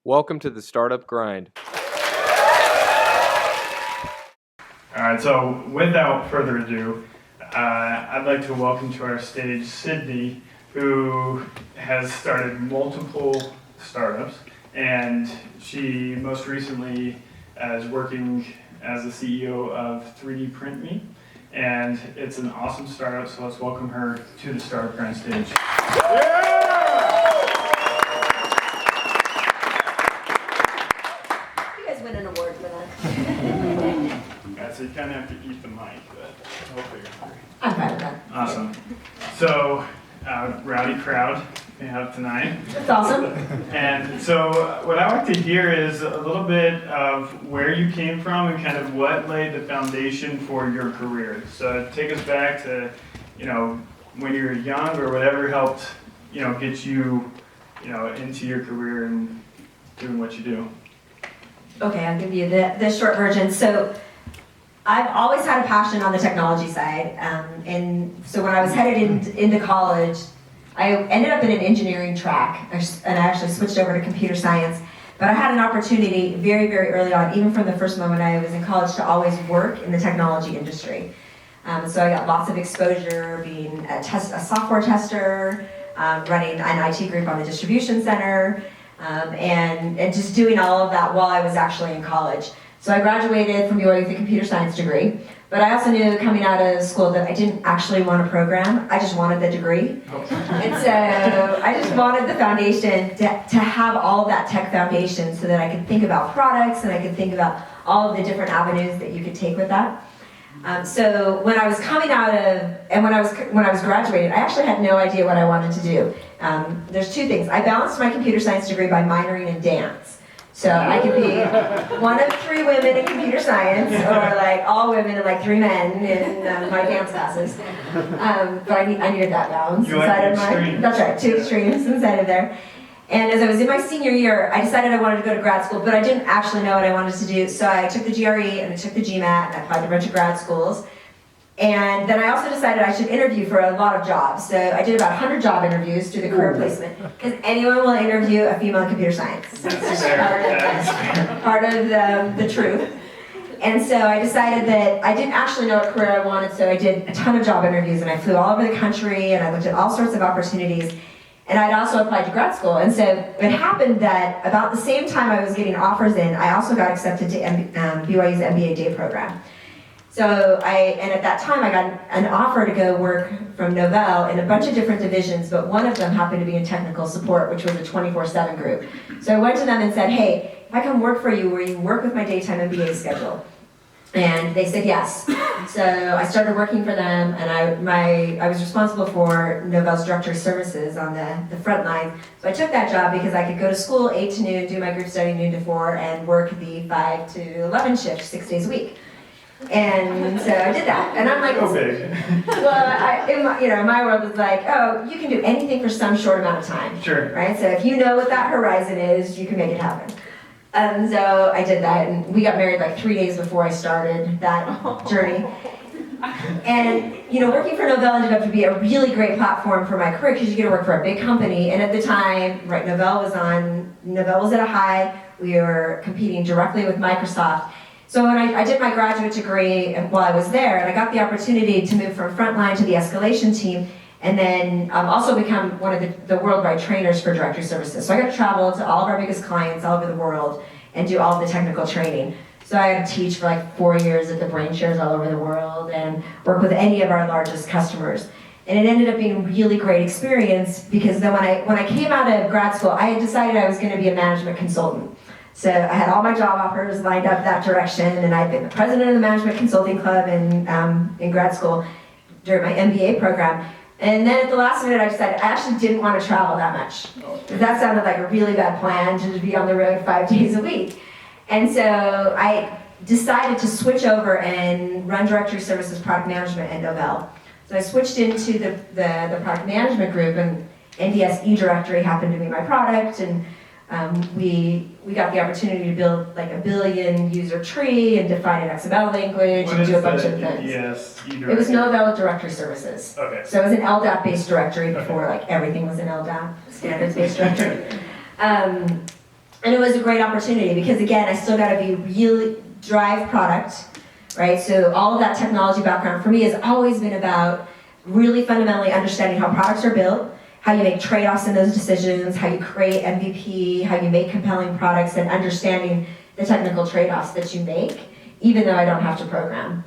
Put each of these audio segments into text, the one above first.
Welcome to the Startup Grind. All right, so without further ado, I'd like to welcome to our stage Cydni, who has started multiple startups, and she most recently is working as the CEO of 3DplusMe, and it's an awesome startup, so let's welcome her to the Startup Grind stage. You guys win an award for that. Yeah, so you kind of have to eat the mic, but hopefully you're hungry. I'm proud of that. Awesome. So, rowdy crowd we have tonight. That's awesome. And so what I like to hear is a little bit of where you came from and kind of what laid the foundation for your career. So take us back to, when you were young or whatever helped, get you, into your career and doing what you do. Okay, I'll give you the short version. So I've always had a passion on the technology side. And so when I was headed into college, I ended up in an engineering track, and I actually switched over to computer science. But I had an opportunity very, very early on, even from the first moment I was in college, to always work in the technology industry. So I got lots of exposure being a software tester, running an IT group on the distribution center, and just doing all of that while I was actually in college. So I graduated from BYU with a computer science degree, but I also knew coming out of school that I didn't actually want to program, I just wanted the degree. And so I just wanted the foundation to have all of that tech foundation so that I could think about products and I could think about all of the different avenues that you could take with that. So when I was coming out of, and when I was graduating, I actually had no idea what I wanted to do. There's two things. I balanced my computer science degree by minoring in dance. So I could be one of 3 women in computer science, or like all women and like 3 men in my dance classes. But I needed that balance inside of my. That's right, 2 extremes inside of there. And as I was in my senior year, I decided I wanted to go to grad school, but I didn't actually know what I wanted to do. So I took the GRE and I took the GMAT and I applied to a bunch of grad schools. And then I also decided I should interview for a lot of jobs. So I did about 100 job interviews through the career placement, because anyone will interview a female in computer science. That's Part of the truth. And so I decided that I didn't actually know what career I wanted, so I did a ton of job interviews, and I flew all over the country, and I looked at all sorts of opportunities. And I'd also applied to grad school. And so it happened that about the same time I was getting offers in, I also got accepted to BYU's MBA day program. So and at that time I got an offer to go work from Novell in a bunch of different divisions, but one of them happened to be in technical support, which was a 24/7 group. So I went to them and said, hey, if I come work for you, will you work with my daytime MBA schedule? And they said yes. So I started working for them, and I was responsible for Novell's directory services on the front line. So I took that job because I could go to school 8 to noon, do my group study noon to 4, and work the 5 to 11 shift 6 days a week. And so I did that, and I'm like, Go big. well, in my world it's like, oh, you can do anything for some short amount of time, Sure. right? So if you know what that horizon is, you can make it happen. And so I did that, and we got married like 3 days before I started that journey. And working for Novell ended up to be a really great platform for my career, because you get to work for a big company. And at the time, right, Novell was at a high. We were competing directly with Microsoft. So when I did my graduate degree while I was there, and I got the opportunity to move from frontline to the escalation team, and then also become one of the worldwide trainers for directory services. So I got to travel to all of our biggest clients all over the world and do all of the technical training. So I had to teach for like 4 years at the brain shares all over the world and work with any of our largest customers. And it ended up being a really great experience, because then when I came out of grad school, I had decided I was going to be a management consultant. So I had all my job offers lined up that direction, and I'd been the president of the Management Consulting Club in grad school during my MBA program. And then at the last minute I decided I actually didn't want to travel that much. That sounded like a really bad plan, to be on the road 5 days a week. And so I decided to switch over and run directory services product management at Novell. So I switched into the product management group, and NDS eDirectory happened to be my product, and we got the opportunity to build like a 1 billion user tree and define an XML language and do a bunch of things. It was Novell Directory Services. Okay. So it was an LDAP based directory before like everything was an LDAP, standards based directory. And it was a great opportunity because, again, I still got to be really drive product, right? So all of that technology background for me has always been about really fundamentally understanding how products are built, how you make trade-offs in those decisions, how you create MVP, how you make compelling products, and understanding the technical trade-offs that you make, even though I don't have to program.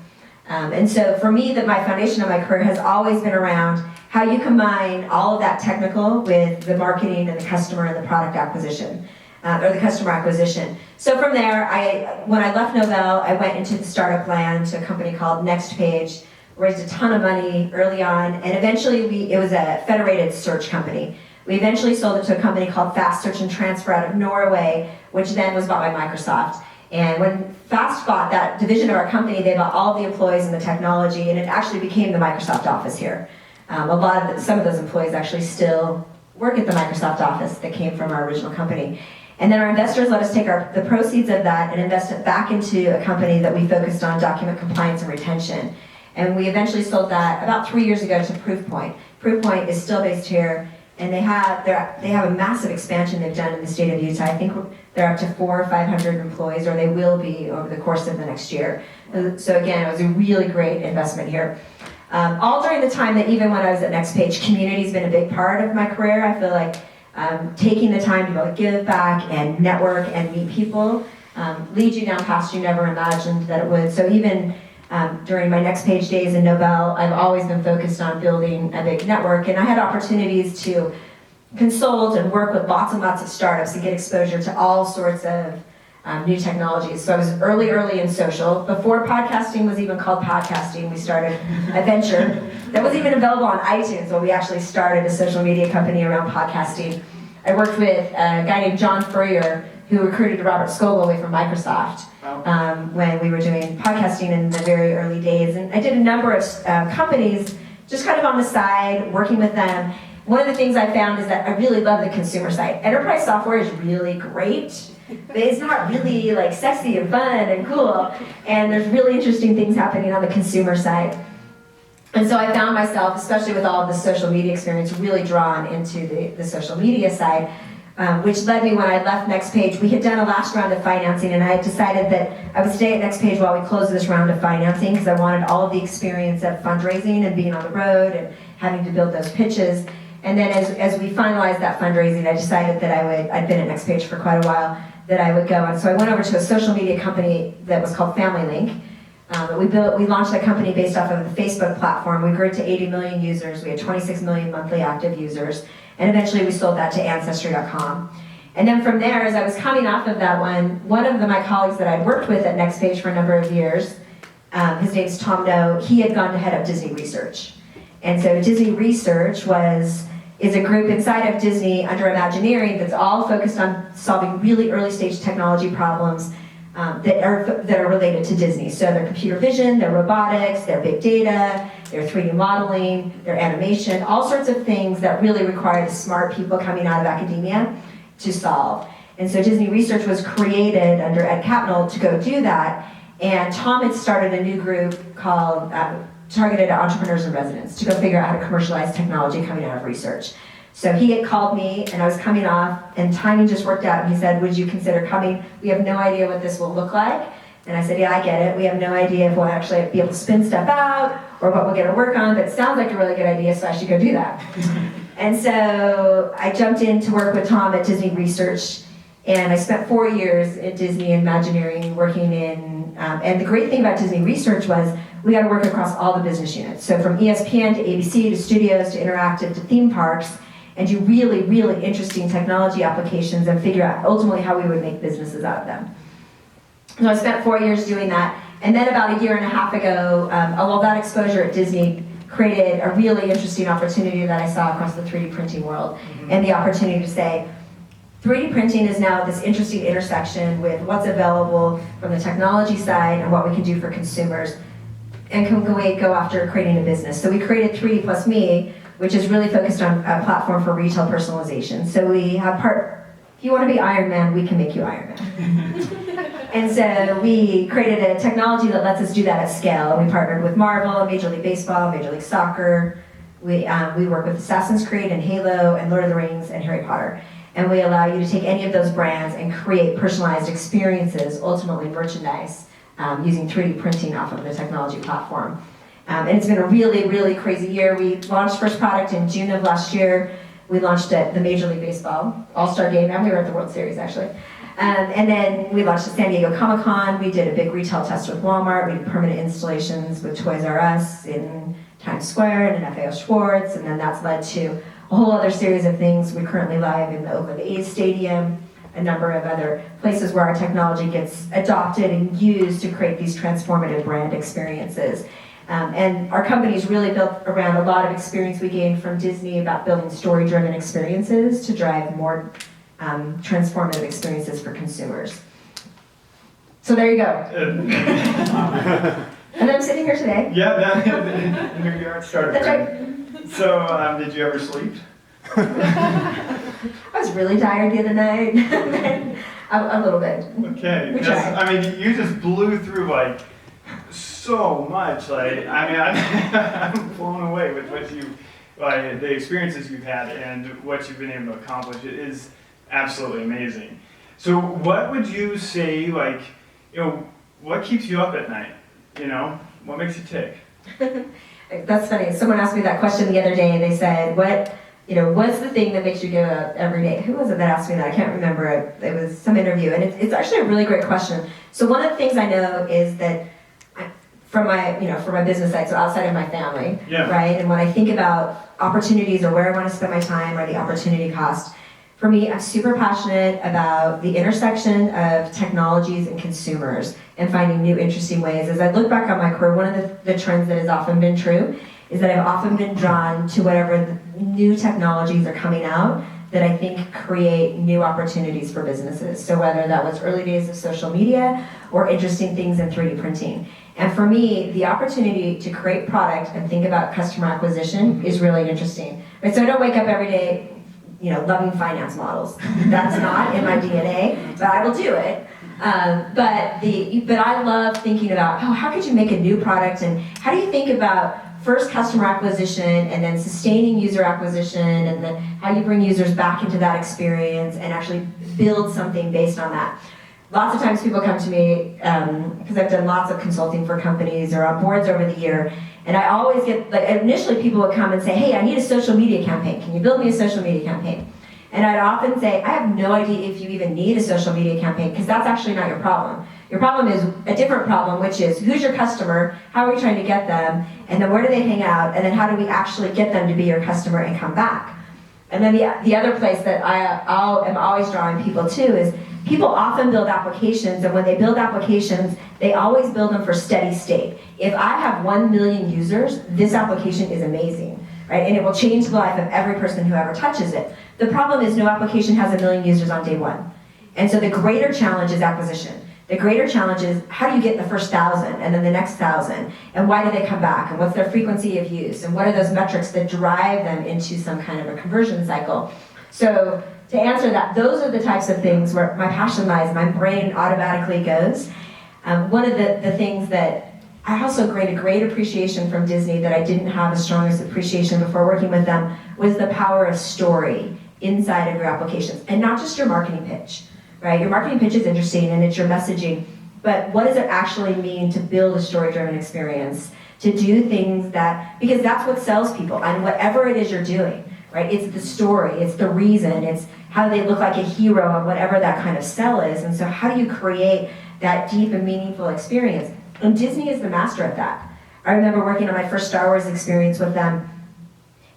And so for me, that my foundation of my career has always been around how you combine all of that technical with the marketing and the customer and the product acquisition, or the customer acquisition. So from there, when I left Novell, I went into the startup land to a company called NextPage, raised a ton of money early on, and eventually it was a federated search company. We eventually sold it to a company called Fast Search and Transfer out of Norway, which then was bought by Microsoft. And when Fast bought that division of our company, they bought all the employees and the technology, and it actually became the Microsoft office here. Some of those employees actually still work at the Microsoft office that came from our original company. And then our investors let us take the proceeds of that and invest it back into a company that we focused on document compliance and retention. And we eventually sold that about 3 years ago to Proofpoint. Proofpoint is still based here, and they have a massive expansion they've done in the state of Utah. I think they're up to 400 or 500 employees, or they will be over the course of the next year. So again, it was a really great investment here. All during the time that even when I was at NextPage, community's been a big part of my career. I feel like taking the time to be able to give back and network and meet people leads you down paths you never imagined that it would. So even during my NextPage days in Novell, I've always been focused on building a big network, and I had opportunities to consult and work with lots and lots of startups and get exposure to all sorts of new technologies. So I was early in social. Before podcasting was even called podcasting, we started a venture that wasn't even available on iTunes, but we actually started a social media company around podcasting. I worked with a guy named John Furrier, who recruited Robert Scoble away from Microsoft when we were doing podcasting in the very early days. And I did a number of companies just kind of on the side, working with them. One of the things I found is that I really love the consumer side. Enterprise software is really great, but it's not really like sexy and fun and cool. And there's really interesting things happening on the consumer side. And so I found myself, especially with all of the social media experience, really drawn into the social media side. Which led me, when I left NextPage, we had done a last round of financing, and I had decided that I would stay at NextPage while we closed this round of financing because I wanted all of the experience of fundraising and being on the road and having to build those pitches. And then as we finalized that fundraising, I decided that I'd been at NextPage for quite a while, that I would go. And so I went over to a social media company that was called FamilyLink. We launched that company based off of the Facebook platform. We grew to 80 million users. We had 26 million monthly active users. And eventually we sold that to Ancestry.com. And then from there, as I was coming off of that one of my colleagues that I'd worked with at NextPage for a number of years, his name's Tom No, he had gone to head up Disney Research. And so Disney Research is a group inside of Disney under Imagineering that's all focused on solving really early stage technology problems that are related to Disney. So their computer vision, their robotics, their big data, their 3D modeling, their animation, all sorts of things that really require the smart people coming out of academia to solve. And so Disney Research was created under Ed Catmull to go do that. And Tom had started a new group called Targeted at Entrepreneurs in Residence to go figure out how to commercialize technology coming out of research. So he had called me, and I was coming off, and timing just worked out, and he said, would you consider coming? We have no idea what this will look like. And I said, yeah, I get it. We have no idea if we'll actually be able to spin stuff out or what we'll get to work on, but it sounds like a really good idea, so I should go do that. And so I jumped in to work with Tom at Disney Research, and I spent 4 years at Disney Imagineering working in, and the great thing about Disney Research was we got to work across all the business units. So from ESPN to ABC to studios to interactive to theme parks, and do really, really interesting technology applications and figure out ultimately how we would make businesses out of them. So I spent 4 years doing that. And then about a year and a half ago, all that exposure at Disney created a really interesting opportunity that I saw across the 3D printing world. And the opportunity to say, 3D printing is now this interesting intersection with what's available from the technology side and what we can do for consumers. And can we go after creating a business? So we created 3DplusMe, which is really focused on a platform for retail personalization. So we have if you want to be Iron Man, we can make you Iron Man. And so we created a technology that lets us do that at scale. We partnered with Marvel, Major League Baseball, Major League Soccer. We work with Assassin's Creed and Halo and Lord of the Rings and Harry Potter. and we allow you to take any of those brands and create personalized experiences, ultimately merchandise, using 3D printing off of the technology platform. And it's been a really, really crazy year. We launched first product in June of last year. We launched at the Major League Baseball All-Star Game, and we were at the World Series, actually. And then we launched at San Diego Comic-Con. We did a big retail test with Walmart. We did permanent installations with Toys R Us in Times Square and in FAO Schwartz, and then that's led to a whole other series of things. We're currently live in the Oakland A's Stadium, a number of other places where our technology gets adopted and used to create these transformative brand experiences. And our company's really built around a lot of experience we gained from Disney about building story-driven experiences to drive more transformative experiences for consumers. So there you go. And I'm sitting here today. Yeah, here you are, started. That's right. So, did you ever sleep? I was really tired the other night. a little bit. Okay, We tried. I mean, you just blew through like so much. Like, I mean, I'm blown away with what you, like, the experiences you've had and what you've been able to accomplish. It is absolutely amazing. So, what would you say, like, what keeps you up at night? What makes you tick? That's funny. Someone asked me that question the other day. They said, what's the thing that makes you get up every day? Who was it that asked me that? I can't remember. It was some interview, and it's actually a really great question. So one of the things I know is that from my business side, so outside of my family, Yeah. right? And when I think about opportunities or where I want to spend my time or the opportunity cost, for me, I'm super passionate about the intersection of technologies and consumers and finding new, interesting ways. As I look back on my career, one of the trends that has often been true is that I've often been drawn to whatever the new technologies are coming out that I think create new opportunities for businesses. So whether that was early days of social media or interesting things in 3D printing. And for me, the opportunity to create product and think about customer acquisition is really interesting. Right? So I don't wake up every day loving finance models. That's not in my DNA, but I will do it. But I love thinking about, how could you make a new product, and how do you think about first customer acquisition and then sustaining user acquisition, and then how you bring users back into that experience and actually build something based on that. Lots of times people come to me, because I've done lots of consulting for companies or on boards over the year, and I always get, initially people would come and say, hey, I need a social media campaign. Can you build me a social media campaign? And I'd often say, I have no idea if you even need a social media campaign, because that's actually not your problem. Your problem is a different problem, which is, who's your customer, how are we trying to get them, and then where do they hang out, and then how do we actually get them to be your customer and come back? And then the other place that I am always drawing people to is, people often build applications, and when they build applications, they always build them for steady state. If I have 1 million users, this application is amazing, right? And it will change the life of every person who ever touches it. The problem is no application has 1 million users on day one. And so the greater challenge is acquisition. The greater challenge is, how do you get the first 1,000 and then the next 1,000? And why do they come back? And what's their frequency of use? And what are those metrics that drive them into some kind of a conversion cycle? So to answer that, those are the types of things where my passion lies, my brain automatically goes. One of the things that I also gained a great appreciation from Disney that I didn't have as strong as appreciation before working with them was the power of story inside of your applications, and not just your marketing pitch, right? Your marketing pitch is interesting and it's your messaging, but what does it actually mean to build a story-driven experience, to do things because that's what sells people, and whatever it is you're doing, right? It's the story, it's the reason, it's how they look like a hero, and whatever that kind of sell is. And so how do you create that deep and meaningful experience? And Disney is the master at that. I remember working on my first Star Wars experience with them,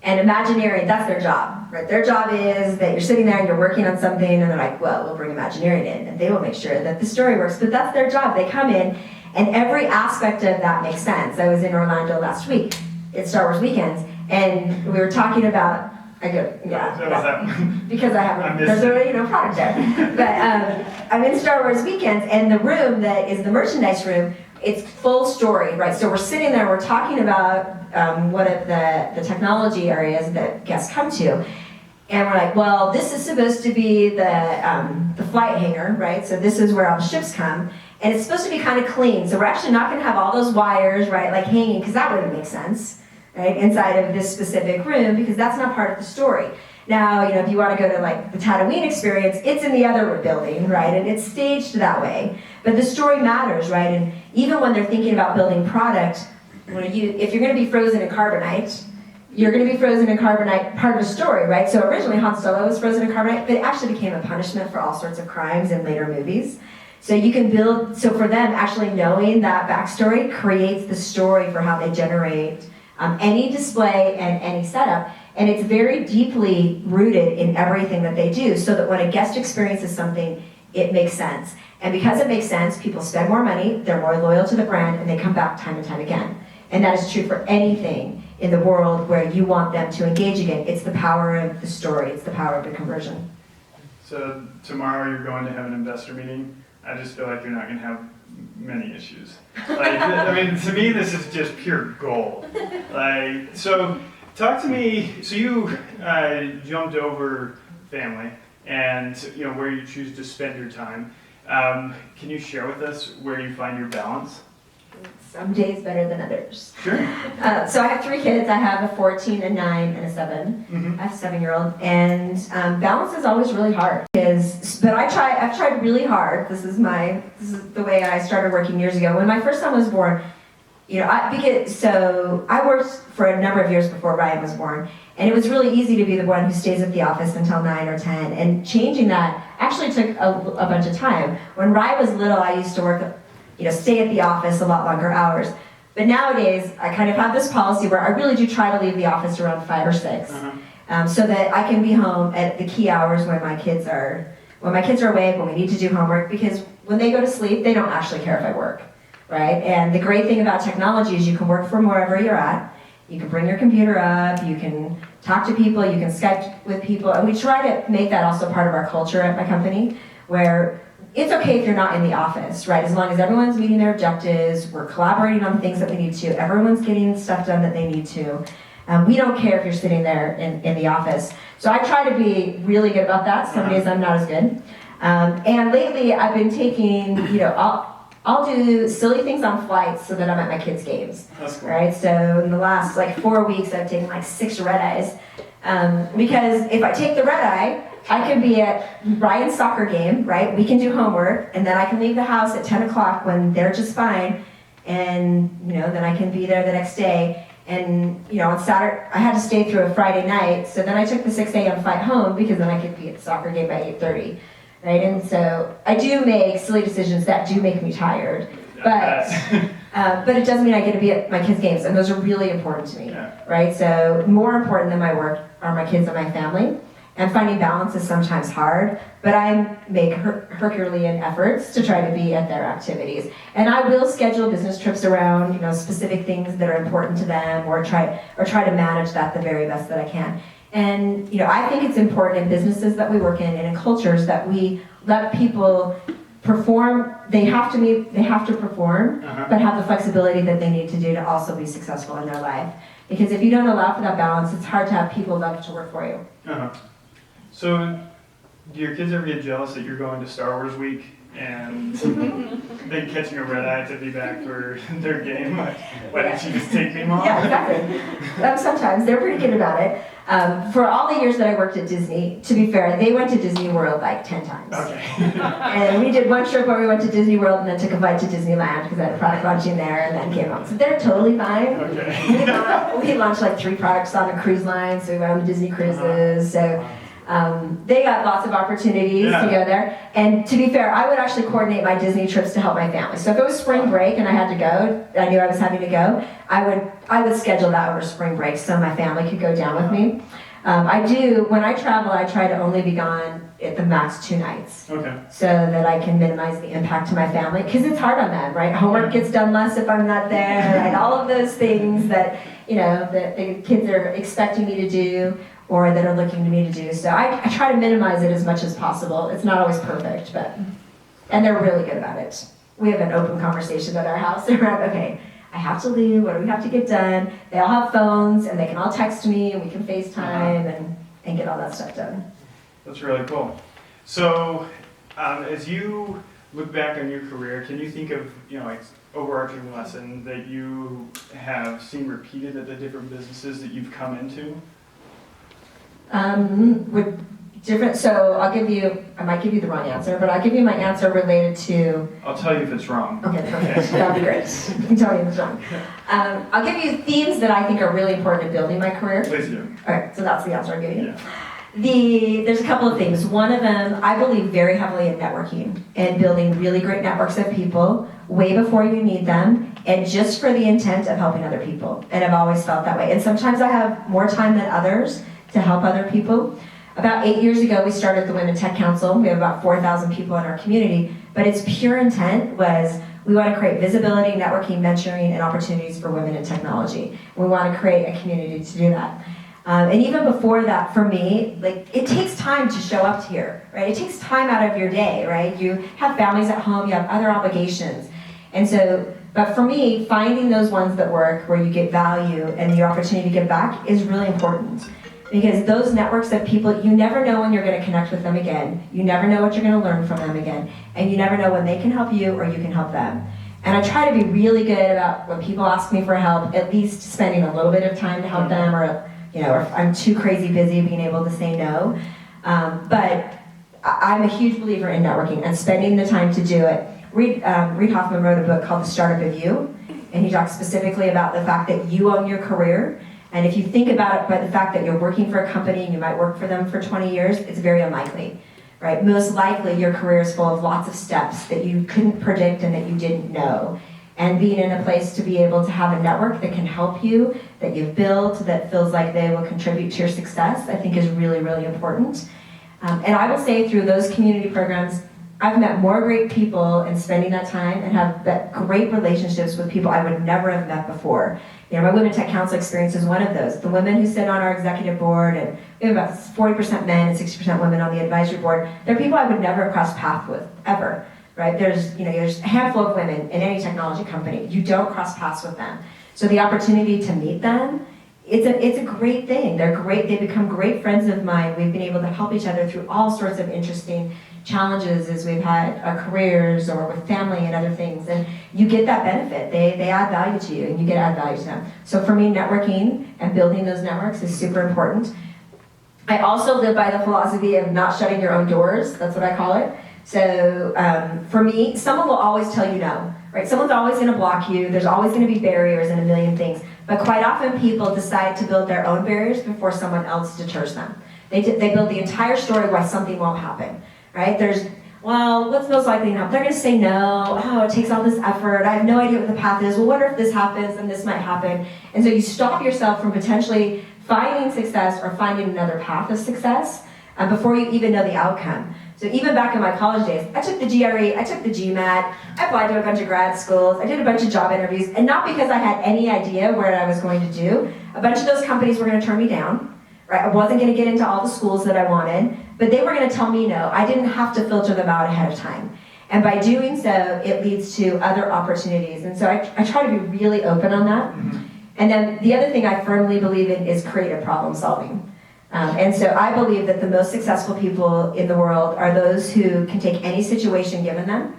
and Imagineering, that's their job, right? Their job is that you're sitting there and you're working on something, and they're like, well, we'll bring Imagineering in, and they will make sure that the story works. But that's their job. They come in, and every aspect of that makes sense. I was in Orlando last week at Star Wars Weekends, and we were talking about, because I have there's already no product there. But I'm in Star Wars Weekends, and the room that is the merchandise room, it's full story, right? So we're sitting there, we're talking about one of the technology areas that guests come to, and we're like, well, this is supposed to be the flight hangar, right? So this is where all the ships come, and it's supposed to be kind of clean. So we're actually not going to have all those wires, right, like hanging, because that wouldn't make sense. right, inside of this specific room, because that's not part of the story. Now, if you want to go to like the Tatooine experience, it's in the other building, right, and it's staged that way. But the story matters, right, and even when they're thinking about building product, if you're going to be frozen in carbonite, you're going to be frozen in carbonite, part of a story, right? So originally Han Solo was frozen in carbonite, but it actually became a punishment for all sorts of crimes in later movies. So you can build, so for them, actually knowing that backstory creates the story for how they generate any display and any setup. And it's very deeply rooted in everything that they do, so that when a guest experiences something, it makes sense. And because it makes sense, people spend more money, they're more loyal to the brand, and they come back time and time again. And that is true for anything in the world where you want them to engage again. It's the power of the story, it's the power of the conversion. So tomorrow you're going to have an investor meeting. I just feel like you're not going to have many issues. To me, this is just pure gold. So talk to me. So you jumped over family and where you choose to spend your time. Can you share with us where you find your balance? Some days better than others. Sure. So I have 3 kids. I have a 14, a 9, and a 7. Mm-hmm. I have a 7-year-old, and balance is always really hard. But I've tried really hard. This is the way I started working years ago. When my first son was born, I worked for a number of years before Ryan was born, and it was really easy to be the one who stays at the office until 9 or 10. And changing that actually took a bunch of time. When Ryan was little, I used to work, stay at the office a lot longer hours. But nowadays, I kind of have this policy where I really do try to leave the office around 5 or 6, so that I can be home at the key hours when my kids are awake, when we need to do homework, because when they go to sleep, they don't actually care if I work, right? And the great thing about technology is you can work from wherever you're at. You can bring your computer up, you can talk to people, you can Skype with people, and we try to make that also part of our culture at my company, where it's okay if you're not in the office, right? As long as everyone's meeting their objectives, we're collaborating on things that we need to, everyone's getting stuff done that they need to. We don't care if you're sitting there in the office. So I try to be really good about that. Some days I'm not as good. And lately I've been taking, I'll do silly things on flights so that I'm at my kids' games. That's cool. Right? So in the last 4 weeks I've taken 6 red-eyes. Because if I take the red-eye, I can be at Ryan's soccer game, right? We can do homework, and then I can leave the house at 10 o'clock when they're just fine, and then I can be there the next day. And on Saturday, I had to stay through a Friday night, so then I took the 6 a.m. flight home because then I could be at the soccer game by 8:30, right? And so I do make silly decisions that do make me tired, but it doesn't mean I get to be at my kids' games, and those are really important to me, right? So more important than my work are my kids and my family. And finding balance is sometimes hard, but I make Herculean efforts to try to be at their activities. And I will schedule business trips around, specific things that are important to them, or try to manage that the very best that I can. And I think it's important in businesses that we work in and in cultures that we let people perform. They have to perform, but have the flexibility that they need to do to also be successful in their life. Because if you don't allow for that balance, it's hard to have people love to work for you. So, do your kids ever get jealous that you're going to Star Wars Week and then catching a red eye to be back for their game? Why didn't you just take me, Mom? Yeah, exactly. Sometimes they're pretty good about it. For all the years that I worked at Disney, to be fair, they went to Disney World 10 times. Okay. And we did one trip where we went to Disney World and then took a flight to Disneyland because I had a product launching there, and then came home. So they're totally fine. Okay. We launched 3 products on a cruise line, so we went on the Disney cruises. So they got lots of opportunities to go there. And to be fair, I would actually coordinate my Disney trips to help my family. So if it was spring break and I had to go, I knew I was having to go, I would schedule that over spring break so my family could go down with me. When I travel, I try to only be gone at the max 2 nights. Okay. So that I can minimize the impact to my family. Because it's hard on them, right? Homework gets done less if I'm not there, right? All of those things that, that the kids are expecting me to do, or that are looking to me to do. So I try to minimize it as much as possible. It's not always perfect, and they're really good about it. We have an open conversation at our house around, okay, I have to leave, what do we have to get done? They all have phones, and they can all text me, and we can FaceTime, and get all that stuff done. That's really cool. So as you look back on your career, can you think of, like overarching lesson that you have seen repeated at the different businesses that you've come into? With different, so I might give you the wrong answer, but I'll give you my answer related to. I'll tell you if it's wrong. Okay, perfect. That'd be great. You can tell me if it's wrong. I'll give you themes that I think are really important in building my career. Please do. All right, so that's the answer I'm giving you. Yeah. There's a couple of things. One of them, I believe very heavily in networking and building really great networks of people way before you need them, and just for the intent of helping other people. And I've always felt that way. And sometimes I have more time than others to help other people. About 8 years ago, we started the Women Tech Council. We have about 4,000 people in our community, but its pure intent was we want to create visibility, networking, mentoring, and opportunities for women in technology. We want to create a community to do that. And even before that, for me, like, it takes time to show up here, right? It takes time out of your day, right? You have families at home, you have other obligations. And so, but for me, finding those ones that work, where you get value and the opportunity to give back, is really important. Because those networks of people, you never know when you're going to connect with them again. You never know what you're going to learn from them again. And you never know when they can help you or you can help them. And I try to be really good about when people ask me for help, at least spending a little bit of time to help them, or if I'm too crazy busy, being able to say no. But I'm a huge believer in networking and spending the time to do it. Reid Hoffman wrote a book called The Startup of You, and he talks specifically about the fact that you own your career. And if you think about it, by the fact that you're working for a company and you might work for them for 20 years, it's very unlikely, right? Most likely your career is full of lots of steps that you couldn't predict and that you didn't know. And being in a place to be able to have a network that can help you, that you've built, that feels like they will contribute to your success, I think is really, really important. And I will say through those community programs, I've met more great people in spending that time and have great relationships with people I would never have met before. My Women Tech Council experience is one of those. The women who sit on our executive board, and we have about 40% men and 60% women on the advisory board, they're people I would never have crossed paths with, ever. Right? There's a handful of women in any technology company. You don't cross paths with them. So the opportunity to meet them, it's a great thing. They're great. They become great friends of mine. We've been able to help each other through all sorts of interesting challenges as we've had our careers or with family and other things. And you get that benefit. They add value to you and you get to add value to them. So for me, networking and building those networks is super important. I also live by the philosophy of not shutting your own doors. That's what I call it. So for me, someone will always tell you no, right? Someone's always going to block you. There's always going to be barriers and a million things. But quite often people decide to build their own barriers before someone else deters them. They build the entire story why something won't happen, right? What's most likely to happen? They're going to say no. Oh, it takes all this effort. I have no idea what the path is. Well, what if this happens and this might happen? And so you stop yourself from potentially finding success or finding another path of success before you even know the outcome. So even back in my college days, I took the GRE, I took the GMAT, I applied to a bunch of grad schools, I did a bunch of job interviews, and not because I had any idea what I was going to do. A bunch of those companies were going to turn me down, right? I wasn't going to get into all the schools that I wanted, but they were going to tell me no. I didn't have to filter them out ahead of time. And by doing so, it leads to other opportunities. And so I try to be really open on that. And then the other thing I firmly believe in is creative problem solving. And so I believe that the most successful people in the world are those who can take any situation given them,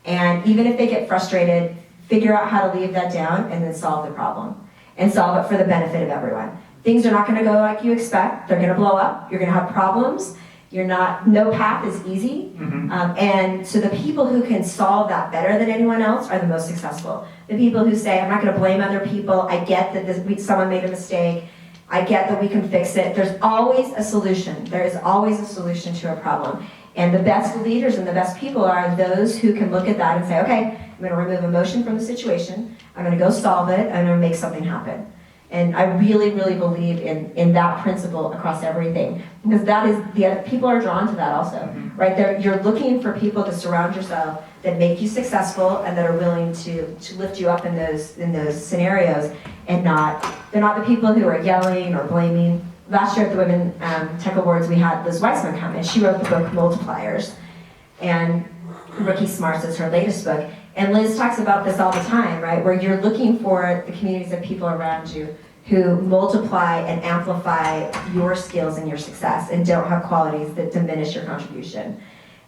and even if they get frustrated, figure out how to leave that down and then solve the problem, and solve it for the benefit of everyone. Things are not going to go like you expect. They're going to blow up. You're going to have problems. No path is easy. And so the people who can solve that better than anyone else are the most successful. The people who say, I'm not going to blame other people. I get that someone made a mistake. I get that we can fix it. There's always a solution. There is always a solution to a problem. And the best leaders and the best people are those who can look at that and say, okay, I'm going to remove emotion from the situation. I'm going to go solve it. I'm going to make something happen. And I really, really believe in that principle across everything. Because that is, people are drawn to that also, right? You're looking for people to surround yourself that make you successful and that are willing to lift you up in those scenarios, and they're not the people who are yelling or blaming. Last year at the Women Tech Awards, we had Liz Weissman come, and she wrote the book Multipliers, and Rookie Smarts is her latest book. And Liz talks about this all the time, right? Where you're looking for the communities of people around you who multiply and amplify your skills and your success and don't have qualities that diminish your contribution.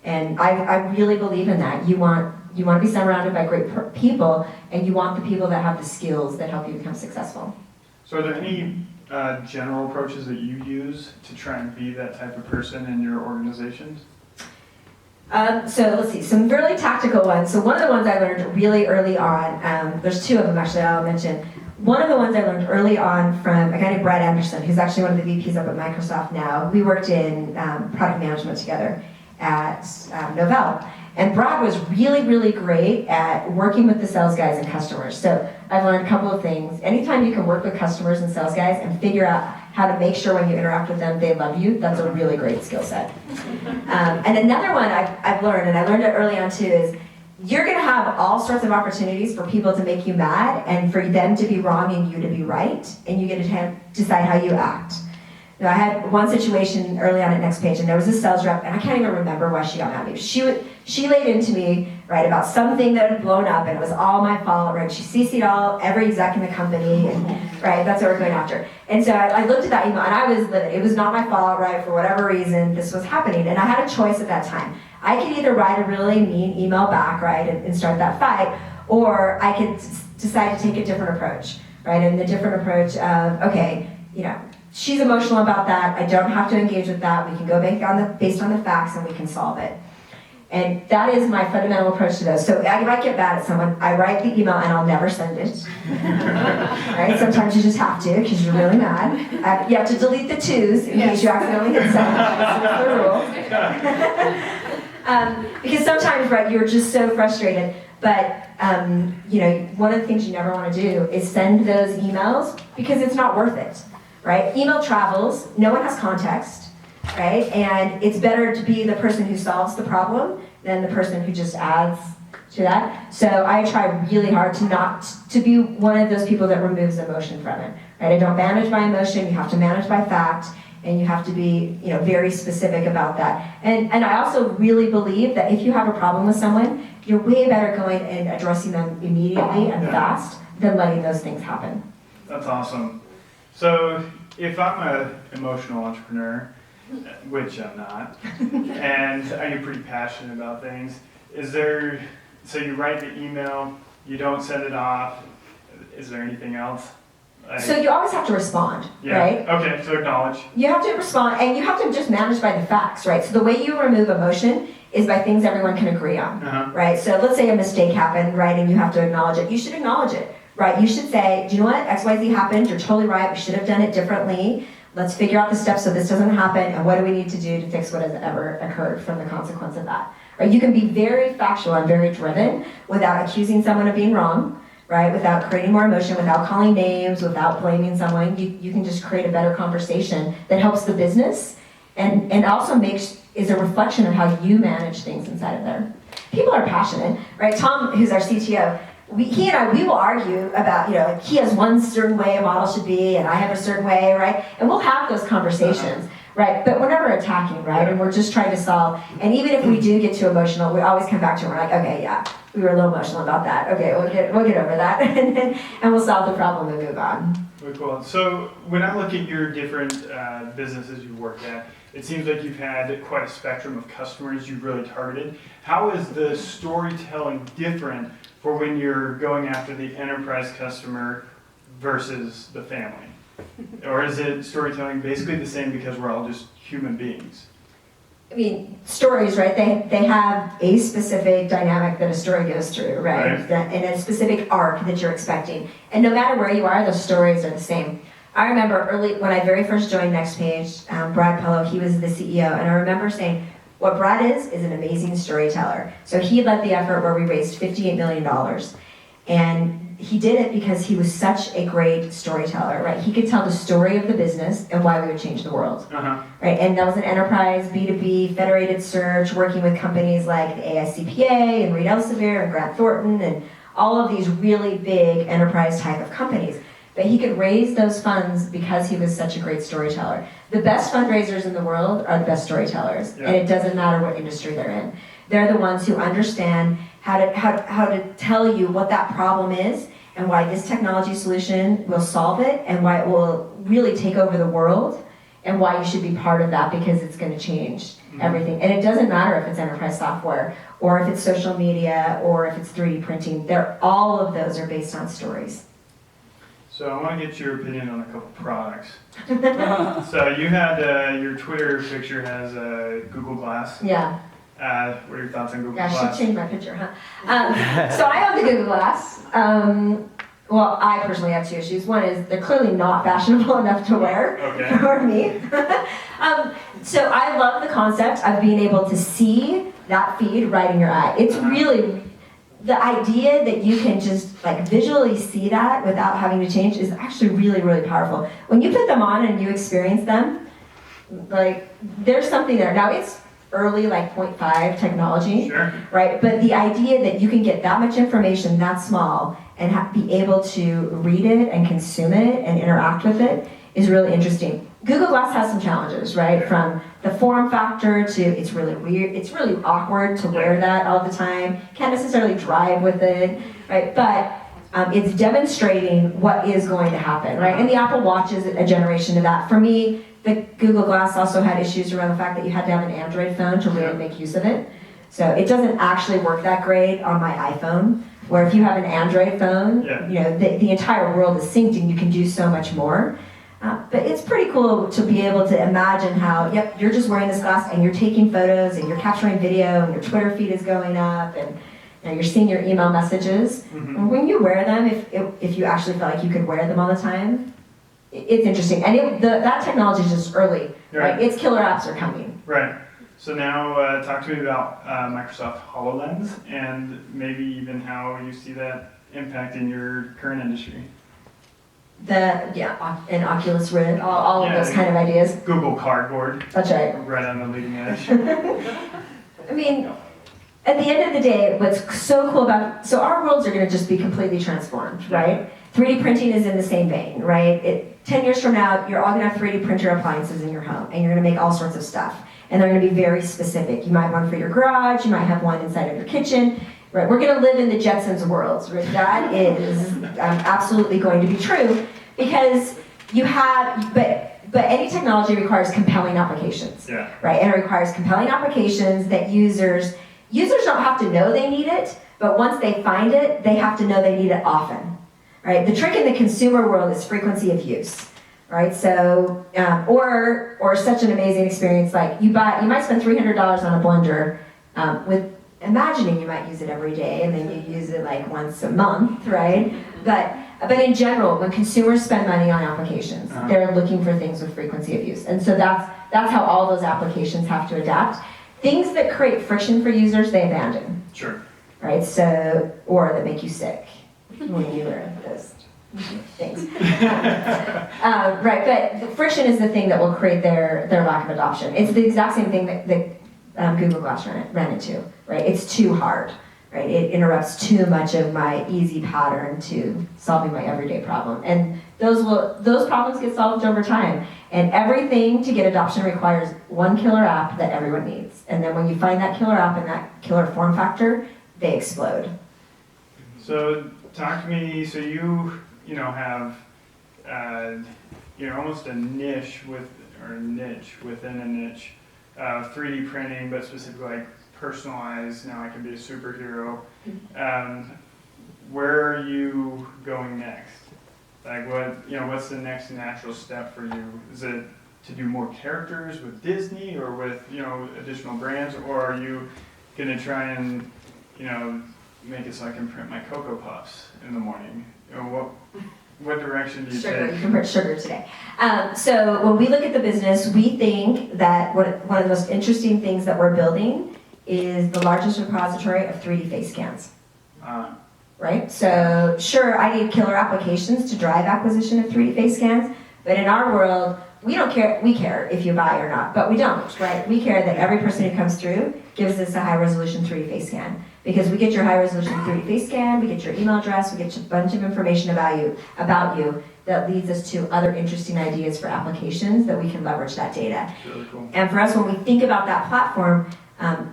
And I really believe in that. You want to be surrounded by great people, and you want the people that have the skills that help you become successful. So are there any general approaches that you use to try and be that type of person in your organizations? So let's see, some really tactical ones. So one of the ones I learned really early on, there's two of them actually I'll mention. One of the ones I learned early on from a guy named Brad Anderson, who's actually one of the VPs up at Microsoft now. We worked in product management together at Novell. And Brad was really, really great at working with the sales guys and customers. So I've learned a couple of things. Anytime you can work with customers and sales guys and figure out how to make sure when you interact with them they love you, that's a really great skill set. And another one I've learned, and I learned it early on too, is you're gonna have all sorts of opportunities for people to make you mad and for them to be wrong and you to be right, and you get to decide how you act. Now, I had one situation early on at Next Page, and there was a sales rep, and I can't even remember why she got mad at me. She laid into me, right, about something that had blown up, and it was all my fault, right? She CC'd every exec in the company, and, right, that's what we're going after. And so I looked at that email, and I was livid. It was not my fault, right, for whatever reason this was happening, and I had a choice at that time. I could either write a really mean email back, right, and start that fight, or I could decide to take a different approach, right, and the different approach of, okay, you know, she's emotional about that. I don't have to engage with that. We can go based on the facts and we can solve it. And that is my fundamental approach to those. So if I get mad at someone, I write the email and I'll never send it. Right? Sometimes you just have to because you're really mad. You have to delete the twos in case you accidentally hit send. That's the rule. Because sometimes, right, you're just so frustrated. But you know, one of the things you never want to do is send those emails because it's not worth it. Right? Email travels, no one has context, right? And it's better to be the person who solves the problem than the person who just adds to that. So I try really hard to be one of those people that removes emotion from it. Right? I don't manage by emotion, you have to manage by fact, and you have to be, you know, very specific about that. And I also really believe that if you have a problem with someone, you're way better going and addressing them immediately and fast than letting those things happen. That's awesome. So if I'm an emotional entrepreneur, which I'm not, and I get pretty passionate about things, so you write the email, you don't send it off, is there anything else? So you always have to respond, right? Okay, so acknowledge. You have to respond, and you have to just manage by the facts, right? So the way you remove emotion is by things everyone can agree on, right? So let's say a mistake happened, right, and you have to acknowledge it. You should acknowledge it. Right, you should say, do you know what, XYZ happened, you're totally right, we should have done it differently. Let's figure out the steps so this doesn't happen, and what do we need to do to fix what has ever occurred from the consequence of that. Right, you can be very factual and very driven without accusing someone of being wrong, right, without creating more emotion, without calling names, without blaming someone. You can just create a better conversation that helps the business and also is a reflection of how you manage things inside of there. People are passionate, right? Tom, who's our CTO, he and I will argue about, you know, like he has one certain way a model should be, and I have a certain way, right? And we'll have those conversations, right? But we're never attacking, right? And we're just trying to solve. And even if we do get too emotional, we always come back to it. We're like, okay, yeah, we were a little emotional about that. Okay, we'll get over that, and we'll solve the problem and move on. Very cool. So when I look at your different businesses you work at, it seems like you've had quite a spectrum of customers you've really targeted. How is the storytelling different for when you're going after the enterprise customer versus the family? Or is it storytelling basically the same because we're all just human beings? I mean, stories, right? They have a specific dynamic that a story goes through, right? And a specific arc that you're expecting. And no matter where you are, the stories are the same. I remember when I very first joined Next Page, Brad Pello, he was the CEO, and I remember saying, what Brad is an amazing storyteller. So he led the effort where we raised $58 million. And he did it because he was such a great storyteller, right? He could tell the story of the business and why we would change the world, right? And that was an enterprise, B2B, federated search, working with companies like the AICPA and Reed Elsevier and Grant Thornton and all of these really big enterprise type of companies. But he could raise those funds because he was such a great storyteller. The best fundraisers in the world are the best storytellers, and it doesn't matter what industry they're in. They're the ones who understand how to tell you what that problem is and why this technology solution will solve it and why it will really take over the world and why you should be part of that because it's going to change everything. And it doesn't matter if it's enterprise software, or if it's social media, or if it's 3D printing. All of those are based on stories. So I want to get your opinion on a couple products. So you had your Twitter picture has Google Glass. Yeah. What are your thoughts on Google Yeah, I Glass? should change my picture, huh? So I own the Google Glass. Well, I personally have two issues. One is they're clearly not fashionable enough to wear for me. So I love the concept of being able to see that feed right in your eye. It's really, the idea that you can just like visually see that without having to change is actually really, really powerful. When you put them on and you experience them, like there's something there. Now it's early, like 0.5 technology, Sure. right? But the idea that you can get that much information that small and be able to read it and consume it and interact with it is really interesting. Google Glass has some challenges, right? From the form factor to it's really weird, it's really awkward to wear that all the time. Can't necessarily drive with it, right? But it's demonstrating what is going to happen, right? And the Apple Watch is a generation of that. For me, the Google Glass also had issues around the fact that you had to have an Android phone to really make use of it. So it doesn't actually work that great on my iPhone, where if you have an Android phone, you know, the entire world is synced and you can do so much more. But it's pretty cool to be able to imagine how, yep, you're just wearing this glass and you're taking photos and you're capturing video and your Twitter feed is going up and you know, you're seeing your email messages. And when you wear them, if you actually feel like you could wear them all the time, it's interesting. And that technology is just early, right? Its killer apps are coming. Right. So now talk to me about Microsoft HoloLens and maybe even how you see that impacting your current industry. And Oculus Rift, all of those kind of ideas. Google Cardboard. That's right. Right on the leading edge. I mean, at the end of the day, what's so cool about, so our worlds are going to just be completely transformed, right? 3D printing is in the same vein, right? 10 years from now, you're all going to have 3D printer appliances in your home, and you're going to make all sorts of stuff. And they're going to be very specific. You might have one for your garage, you might have one inside of your kitchen, right? We're going to live in the Jetsons worlds, right? That is absolutely going to be true, because you have, but any technology requires compelling applications, right? And it requires compelling applications that users don't have to know they need it, but once they find it, they have to know they need it often, right? The trick in the consumer world is frequency of use, right? So, or such an amazing experience, like you might spend $300 on a blender with imagining you might use it every day, and then you use it like once a month, right? But in general, when consumers spend money on applications, they're looking for things with frequency of use. And so that's how all those applications have to adapt. Things that create friction for users, they abandon. Sure. Right, so, or that make you sick when you learn those things. Right, but the friction is the thing that will create their lack of adoption. It's the exact same thing that Google Glass ran into, right? It's too hard, right? It interrupts too much of my easy pattern to solving my everyday problem. And those problems get solved over time. And everything to get adoption requires one killer app that everyone needs. And then when you find that killer app and that killer form factor, they explode. So talk to me, so you have, almost a niche within a niche, 3D printing, but specifically like personalized, now I can be a superhero. Where are you going next? Like what's the next natural step for you? Is it to do more characters with Disney or with, additional brands, or are you gonna try and, make it so I can print my Cocoa Puffs in the morning? What direction do you take? You can print sugar today. So when we look at the business, we think that one of the most interesting things that we're building is the largest repository of 3D face scans. Right? So sure, I need killer applications to drive acquisition of 3D face scans, but in our world, we don't care. We care if you buy or not, but we don't, right? We care that every person who comes through gives us a high-resolution 3D face scan, because we get your high-resolution 3D face scan, we get your email address, we get a bunch of information about you that leads us to other interesting ideas for applications that we can leverage that data. Really cool. And for us, when we think about that platform,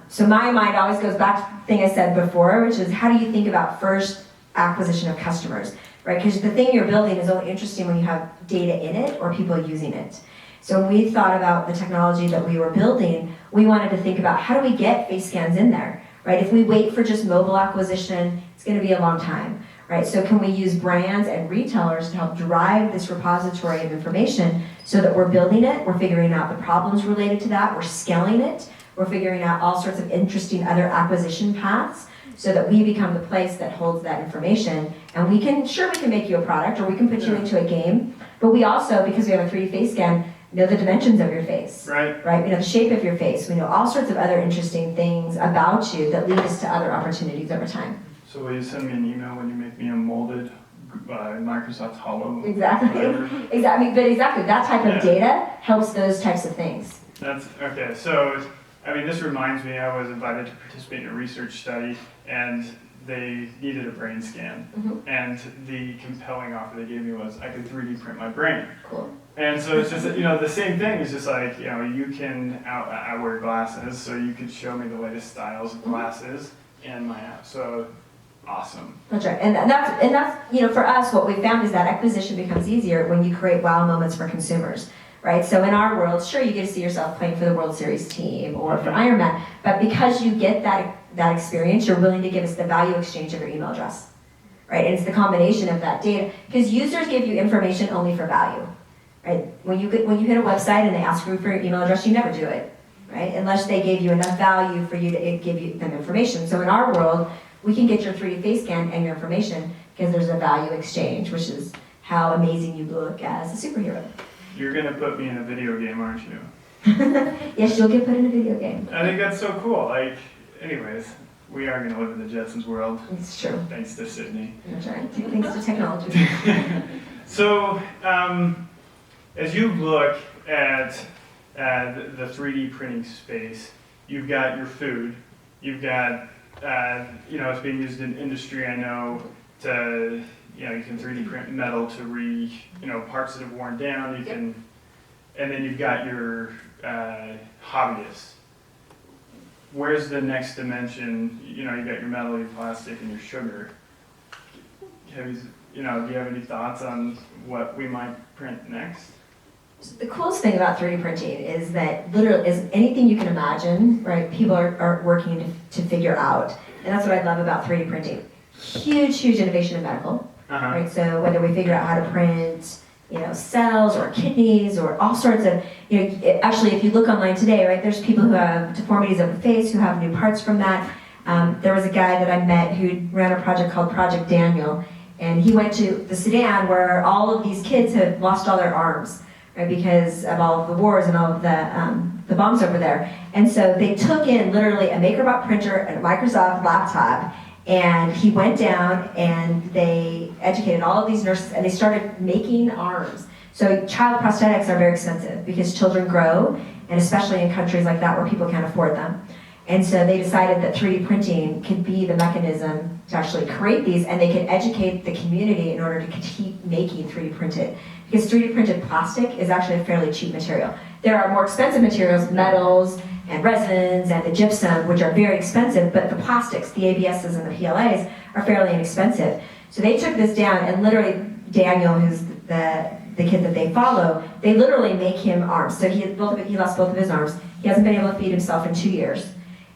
so my mind always goes back to the thing I said before, which is how do you think about first acquisition of customers, right? Because the thing you're building is only interesting when you have data in it or people using it. So when we thought about the technology that we were building, we wanted to think about how do we get face scans in there, right? If we wait for just mobile acquisition, it's going to be a long time, right? So can we use brands and retailers to help drive this repository of information so that we're building it, we're figuring out the problems related to that, we're scaling it, we're figuring out all sorts of interesting other acquisition paths so that we become the place that holds that information. And we can make you a product or we can put you into a game, but we also, because we have a 3D face scan, know the dimensions of your face, right? We know the shape of your face. We know all sorts of other interesting things about you that lead us to other opportunities over time. So will you send me an email when you make me a molded Microsoft Hollow? Exactly. Exactly. That type of data helps those types of things. That's okay. So, I mean, this reminds me, I was invited to participate in a research study, and they needed a brain scan. And the compelling offer they gave me was I could 3D print my brain. Cool. And so it's just, the same thing. It's just like, you can, I wear glasses, so you could show me the latest styles of glasses in my app. So, awesome. That's right. And that's for us, what we found is that acquisition becomes easier when you create wow moments for consumers, right? So in our world, sure, you get to see yourself playing for the World Series team or for Ironman, but because you get that experience, you're willing to give us the value exchange of your email address, right? And it's the combination of that data, because users give you information only for value, right? When you hit a website and they ask you for your email address, you never do it, right? Unless they gave you enough value for you to give them information. So in our world, we can get your 3D face scan and your information because there's a value exchange, which is how amazing you look as a superhero. You're going to put me in a video game, aren't you? Yes, you'll get put in a video game. I think that's so cool. Anyways, we are going to live in the Jetsons world. It's true. Thanks to Cydni. That's right. Thanks to technology. So, as you look at the 3D printing space, you've got your food, you've got, it's being used in industry, I know, to, you can 3D print metal to parts that have worn down, and then you've got your hobbyists. Where's the next dimension? You got your metal, your plastic, and your sugar. Do you have any thoughts on what we might print next? So the coolest thing about 3D printing is that literally is anything you can imagine, right? People are working to figure out. And that's what I love about 3D printing. Huge innovation in medical, right? So whether we figure out how to print, cells or kidneys or all sorts of, actually if you look online today, right, there's people who have deformities of the face who have new parts from that. There was a guy that I met who ran a project called Project Daniel, and he went to the Sudan where all of these kids had lost all their arms, right, because of all of the wars and all of the bombs over there. And so they took in literally a MakerBot printer and a Microsoft laptop, and he went down and they educated all of these nurses and they started making arms. So child prosthetics are very expensive because children grow, and especially in countries like that where people can't afford them. And so they decided that 3D printing could be the mechanism to actually create these, and they could educate the community in order to keep making 3D printed. Because 3D printed plastic is actually a fairly cheap material. There are more expensive materials, metals and resins and the gypsum, which are very expensive, but the plastics, the ABSs and the PLAs, are fairly inexpensive. So they took this down, and literally Daniel, who's the kid that they follow, they literally make him arms. So he lost both of his arms. He hasn't been able to feed himself in 2 years.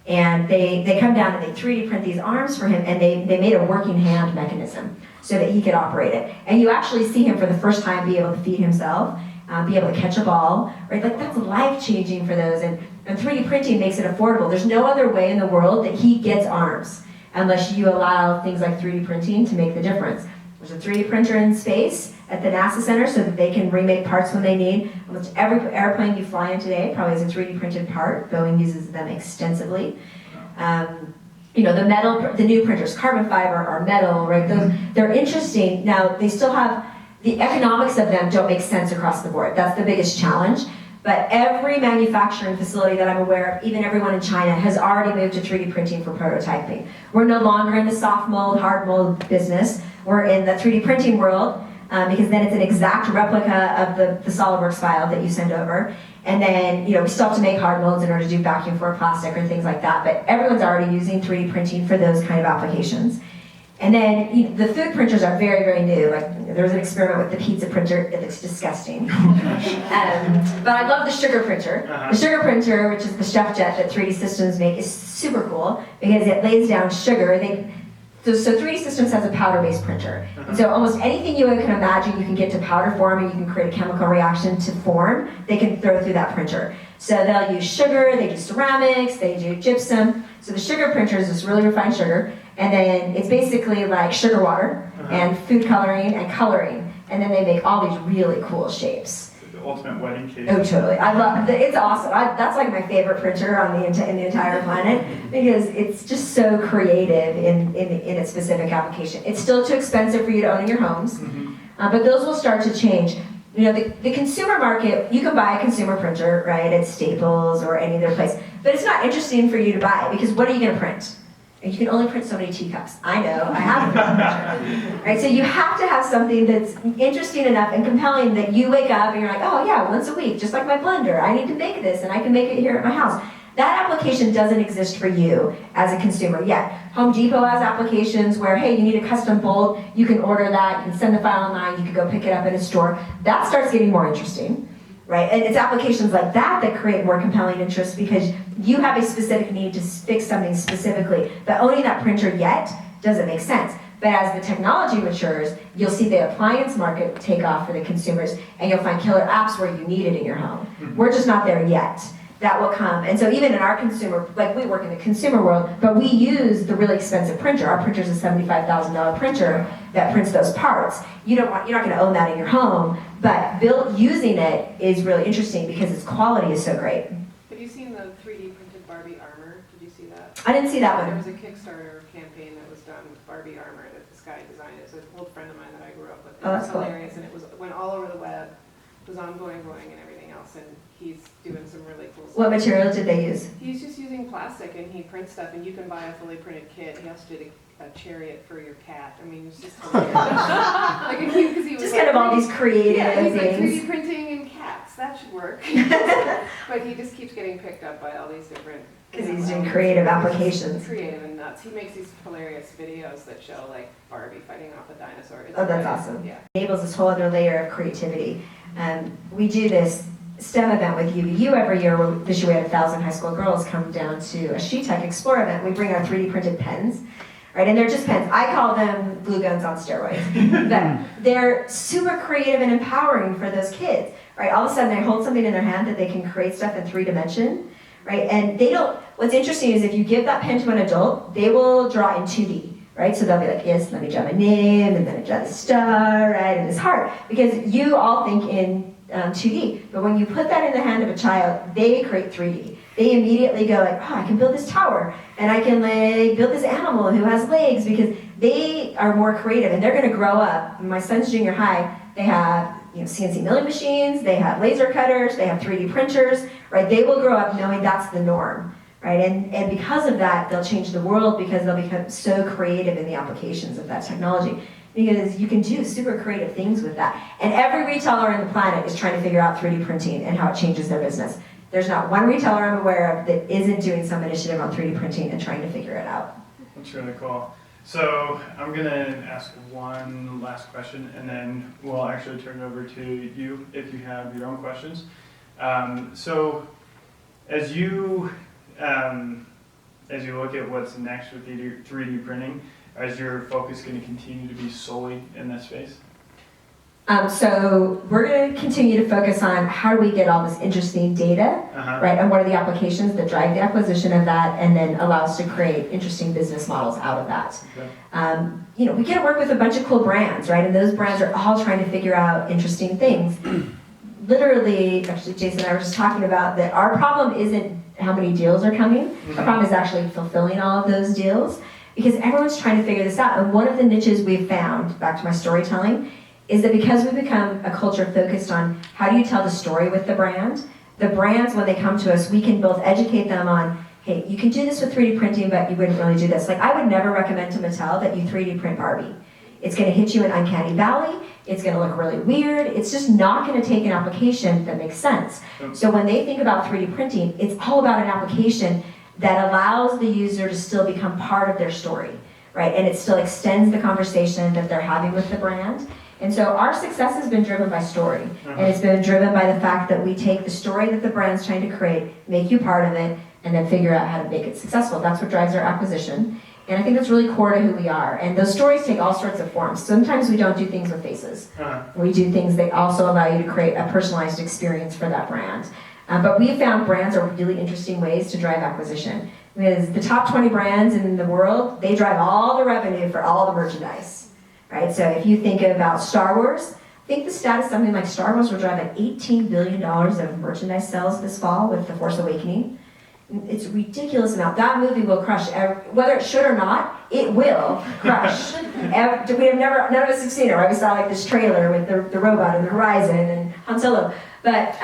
And they come down and they 3D print these arms for him, and they made a working hand mechanism so that he could operate it. And you actually see him for the first time be able to feed himself, be able to catch a ball, right? Like that's life-changing for those. And 3D printing makes it affordable. There's no other way in the world that he gets arms unless you allow things like 3D printing to make the difference. There's a 3D printer in space at the NASA Center so that they can remake parts when they need. Almost every airplane you fly in today probably has a 3D printed part. Boeing uses them extensively. The metal, the new printers, carbon fiber or metal, right? They're interesting. Now, they still have, the economics of them don't make sense across the board. That's the biggest challenge. But every manufacturing facility that I'm aware of, even everyone in China, has already moved to 3D printing for prototyping. We're no longer in the soft mold, hard mold business. We're in the 3D printing world, because then it's an exact replica of the SolidWorks file that you send over. And then, we still have to make hard molds in order to do vacuum for plastic or things like that. But everyone's already using 3D printing for those kind of applications. And then the food printers are very, very new. Like there was an experiment with the pizza printer. It looks disgusting. But I love the sugar printer. The sugar printer, which is the chef jet that 3D Systems make, is super cool because it lays down sugar. So 3D Systems has a powder-based printer. And so almost anything you can imagine you can get to powder form and you can create a chemical reaction to form, they can throw through that printer. So they'll use sugar, they do ceramics, they do gypsum. So the sugar printer is this really refined sugar, and then it's basically like sugar water and food coloring and coloring. And then they make all these really cool shapes. The ultimate wedding cake. Oh, totally. I love it. It's awesome. That's like my favorite printer in the entire planet because it's just so creative in its specific application. It's still too expensive for you to own in your homes, but those will start to change. The consumer market, you can buy a consumer printer, right, at Staples or any other place, but it's not interesting for you to buy because what are you going to print? You can only print so many teacups. I know, I have a printer. Right? So you have to have something that's interesting enough and compelling that you wake up and you're like, oh yeah, once a week, just like my blender, I need to make this and I can make it here at my house. That application doesn't exist for you as a consumer yet. Home Depot has applications where, hey, you need a custom bolt, you can order that, you can send the file online, you can go pick it up in a store. That starts getting more interesting. Right? And it's applications like that that create more compelling interest because you have a specific need to fix something specifically. But owning that printer yet doesn't make sense. But as the technology matures, you'll see the appliance market take off for the consumers, and you'll find killer apps where you need it in your home. We're just not there yet. That will come. And so even in our consumer, like we work in the consumer world, but we use the really expensive printer. Our printer is a $75,000 printer that prints those parts. You're not going to own that in your home, but using it is really interesting because its quality is so great. Have you seen the 3D printed Barbie armor? Did you see that? I didn't see that There one. was a Kickstarter campaign that was done with Barbie armor that this guy designed. It's an old friend of mine that I grew up with. It Oh, was that's cool. hilarious, and it went all over the web. It was ongoing, and everything else, and he's doing some really cool stuff. What material did they use? He's just using plastic, and he prints stuff, and you can buy a fully printed kit. He also did a chariot for your cat. I mean, it's just hilarious. Because he was Just kind of all these creative he's like things. 3D printing and cats. That should work. But he just keeps getting picked up by all these different. Because he's doing creative applications. Creative and nuts. He makes these hilarious videos that show like Barbie fighting off a dinosaur. It's Oh, that's really- awesome. Yeah. It enables this whole other layer of creativity. We do this STEM event with UVU every year. This year we had 1,000 high school girls come down to a SheTech Explore event. We bring our 3D printed pens. Right, and they're just pens. I call them glue guns on steroids. But they're super creative and empowering for those kids. Right, all of a sudden they hold something in their hand that they can create stuff in 3D. Right, and they don't. What's interesting is if you give that pen to an adult, they will draw in 2D. Right, so they'll be like, yes, let me draw my name, and then I draw the star, right, and this heart, because you all think in 2D. But when you put that in the hand of a child, they create 3D. They immediately go like, oh, I can build this tower, and I can like build this animal who has legs, because they are more creative, and they're going to grow up. My son's junior high, they have CNC milling machines, they have laser cutters, they have 3D printers, right? They will grow up knowing that's the norm, right? And because of that, they'll change the world because they'll become so creative in the applications of that technology. Because you can do super creative things with that. And every retailer on the planet is trying to figure out 3D printing and how it changes their business. There's not one retailer I'm aware of that isn't doing some initiative on 3D printing and trying to figure it out. That's really cool. So I'm going to ask one last question, and then we'll actually turn it over to you if you have your own questions. So as you look at what's next with 3D printing, is your focus going to continue to be solely in this space? So we're going to continue to focus on how do we get all this interesting data, right? And what are the applications that drive the acquisition of that, and then allow us to create interesting business models out of that. Okay. We get to work with a bunch of cool brands, right? And those brands are all trying to figure out interesting things. Literally, actually, Jason and I were just talking about that our problem isn't how many deals are coming. Our problem is actually fulfilling all of those deals, because everyone's trying to figure this out. And one of the niches we've found, back to my storytelling, is that because we've become a culture focused on how do you tell the story with the brands, when they come to us, we can both educate them on, hey, you can do this with 3D printing, but you wouldn't really do this. Like, I would never recommend to Mattel that you 3D print Barbie. It's going to hit you in Uncanny Valley. It's going to look really weird. It's just not going to take an application that makes sense. So when they think about 3D printing, it's all about an application that allows the user to still become part of their story. right? And it still extends the conversation that they're having with the brand. And so our success has been driven by story. And it's been driven by the fact that we take the story that the brand's trying to create, make you part of it, and then figure out how to make it successful. That's what drives our acquisition. And I think that's really core to who we are. And those stories take all sorts of forms. Sometimes we don't do things with faces. We do things that also allow you to create a personalized experience for that brand. But we found brands are really interesting ways to drive acquisition. Because the top 20 brands in the world, they drive all the revenue for all the merchandise, right? So if you think about Star Wars, I think the stat is something like Star Wars will drive like $18 billion of merchandise sales this fall with The Force Awakening. It's a ridiculous amount. That movie will crush, whether it should or not, it will crush. None of us have seen it, right? We saw like this trailer with the robot and the horizon and Han Solo. But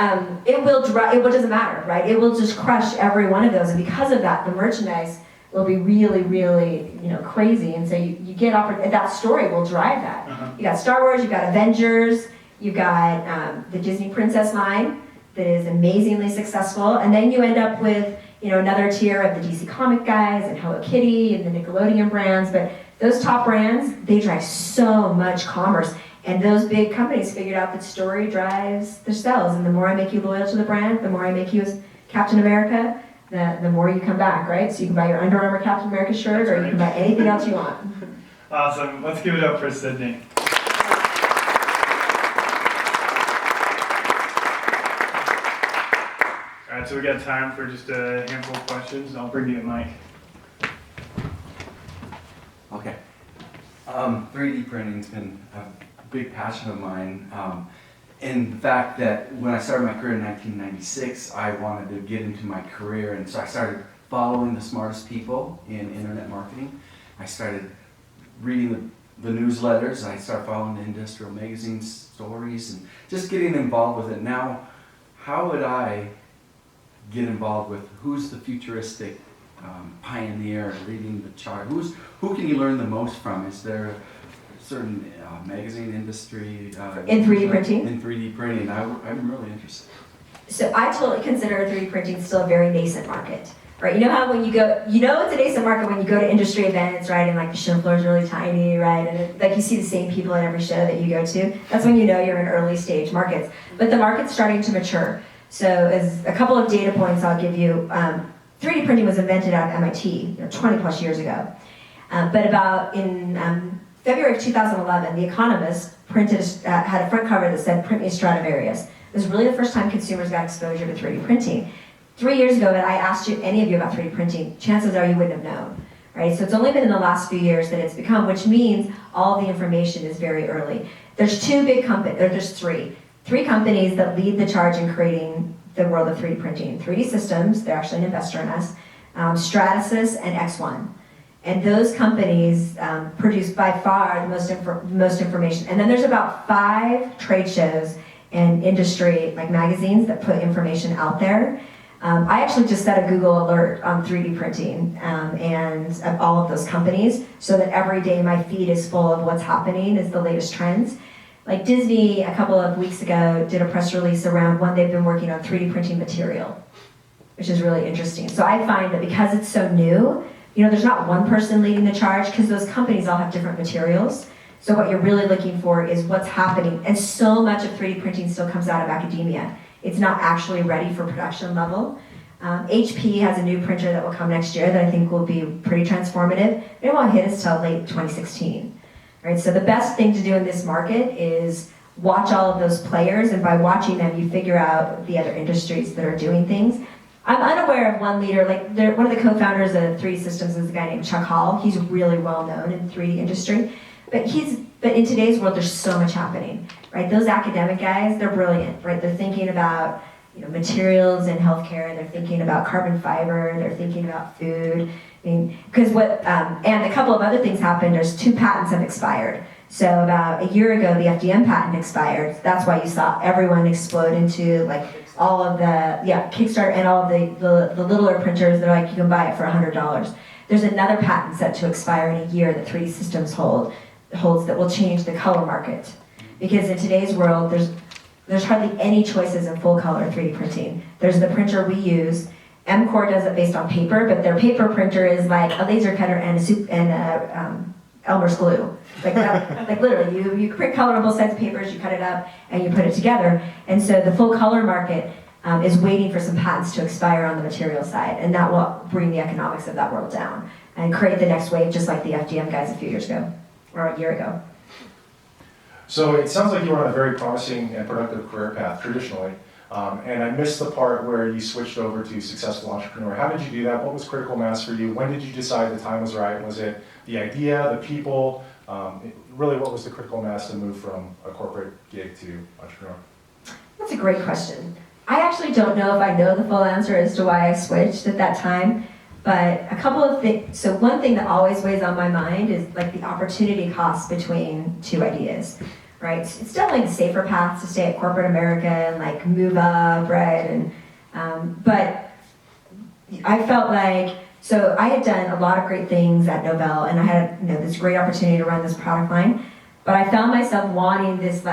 it doesn't matter, right? It will just crush every one of those. And because of that, the merchandise will be really, really, crazy. And so you get that story will drive that. You got Star Wars, you've got Avengers, you've got the Disney Princess line that is amazingly successful. And then you end up with another tier of the DC Comic guys and Hello Kitty and the Nickelodeon brands, but those top brands, they drive so much commerce. And those big companies figured out that story drives their sales. And the more I make you loyal to the brand, the more I make you as Captain America, the more you come back, right? So you can buy your Under Armour Captain America shirt, or you can buy anything else you want. Awesome. Let's give it up for Cydni. All right, so we got time for just a handful of questions. I'll bring you a mic. Okay. 3D printing's been a big passion of mine. And the fact that when I started my career in 1996, I wanted to get into my career, and so I started following the smartest people in internet marketing. I started reading the newsletters. I started following the industrial magazine stories and just getting involved with it. Now, how would I get involved with who's the futuristic pioneer leading the charge? Who can you learn the most from? Is there a certain magazine industry in 3D printing? In 3D printing, I'm really interested. So I totally consider 3D printing still a very nascent market, right? You know how when you go, it's a nascent market when you go to industry events, right? And like the show floor is really tiny, right? And like you see the same people at every show that you go to. That's when you know you're in early stage markets. But the market's starting to mature. So as a couple of data points I'll give you, 3D printing was invented out of MIT 20 plus years ago. But about in February of 2011, The Economist had a front cover that said, "Print me a Stradivarius." It was really the first time consumers got exposure to 3D printing. 3 years ago, that I asked any of you about 3D printing, chances are you wouldn't have known, right? So it's only been in the last few years that it's become, which means all the information is very early. There's three companies that lead the charge in creating the world of 3D printing. 3D Systems, they're actually an investor in us, Stratasys, and X1. And those companies produce by far the most information. And then there's about 5 trade shows and industry magazines that put information out there. I actually just set a Google alert on 3D printing and of all of those companies so that every day my feed is full of what's happening, is the latest trends. Like Disney, a couple of weeks ago, did a press release around when they've been working on 3D printing material, which is really interesting. So I find that because it's so new, there's not one person leading the charge because those companies all have different materials. So what you're really looking for is what's happening. And so much of 3D printing still comes out of academia. It's not actually ready for production level. HP has a new printer that will come next year that I think will be pretty transformative. It won't hit us till late 2016. Right, so the best thing to do in this market is watch all of those players, and by watching them, you figure out the other industries that are doing things. I'm unaware of one leader, one of the co-founders of 3D Systems is a guy named Chuck Hall. He's really well known in the 3D industry, but in today's world, there's so much happening, right? Those academic guys, they're brilliant, right? They're thinking about materials in healthcare, they're thinking about carbon fiber, they're thinking about food. Because and a couple of other things happened. There's 2 patents have expired. So about a year ago, the FDM patent expired. That's why you saw everyone explode into all of the Kickstarter and all of the littler printers. They're like, you can buy it for $100. There's another patent set to expire in a year that 3D Systems holds that will change the color market. Because in today's world, there's hardly any choices in full color 3D printing. There's the printer we use, MCore does it based on paper, but their paper printer is like a laser cutter and Elmer's glue. Like that, like literally, you print color on both sides of papers, you cut it up, and you put it together. And so the full color market is waiting for some patents to expire on the material side, and that will bring the economics of that world down and create the next wave, just like the FDM guys a few years ago, or a year ago. So it sounds like you were on a very promising and productive career path traditionally, and I missed the part where you switched over to successful entrepreneur. How did you do that? What was critical mass for you? When did you decide the time was right? Was it the idea, the people? Really, what was the critical mass to move from a corporate gig to entrepreneur? That's a great question. I actually don't know if I know the full answer as to why I switched at that time, but a couple of things. So one thing that always weighs on my mind is like the opportunity cost between two ideas, right? It's definitely the safer path to stay at corporate America and like move up, right? And but I felt like, so I had done a lot of great things at Novell, and I had this great opportunity to run this product line, but I found myself wanting this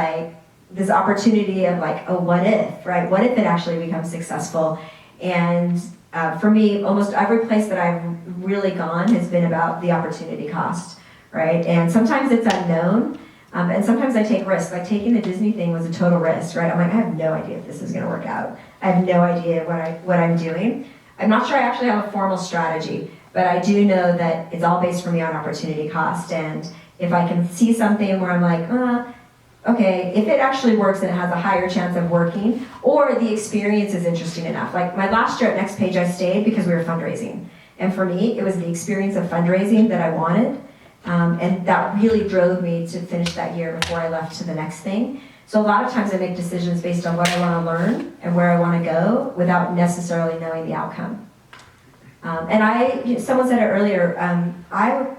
opportunity of like, oh, what if, right? What if it actually becomes successful? And for me, almost every place that I've really gone has been about the opportunity cost, right? And sometimes it's unknown, and sometimes I take risks. Like taking the Disney thing was a total risk, right? I'm like, I have no idea if this is gonna work out. I have no idea what I'm doing. I'm not sure I actually have a formal strategy, but I do know that it's all based for me on opportunity cost. And if I can see something where I'm like, okay, if it actually works and it has a higher chance of working, or the experience is interesting enough. Like my last year at Next Page, I stayed because we were fundraising. And for me, it was the experience of fundraising that I wanted. And that really drove me to finish that year before I left to the next thing. So a lot of times I make decisions based on what I want to learn and where I want to go without necessarily knowing the outcome. And someone said it earlier, I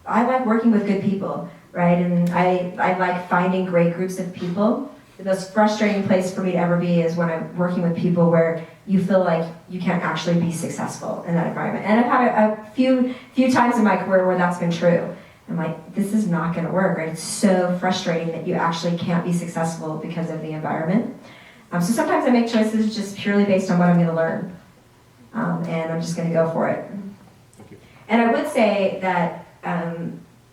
like working with good people, right? And I like finding great groups of people. The most frustrating place for me to ever be is when I'm working with people where you feel like you can't actually be successful in that environment. And I've had a few times in my career where that's been true. I'm like, this is not going to work, right? It's so frustrating that you actually can't be successful because of the environment. So sometimes I make choices just purely based on what I'm going to learn. And I'm just going to go for it. And I would say that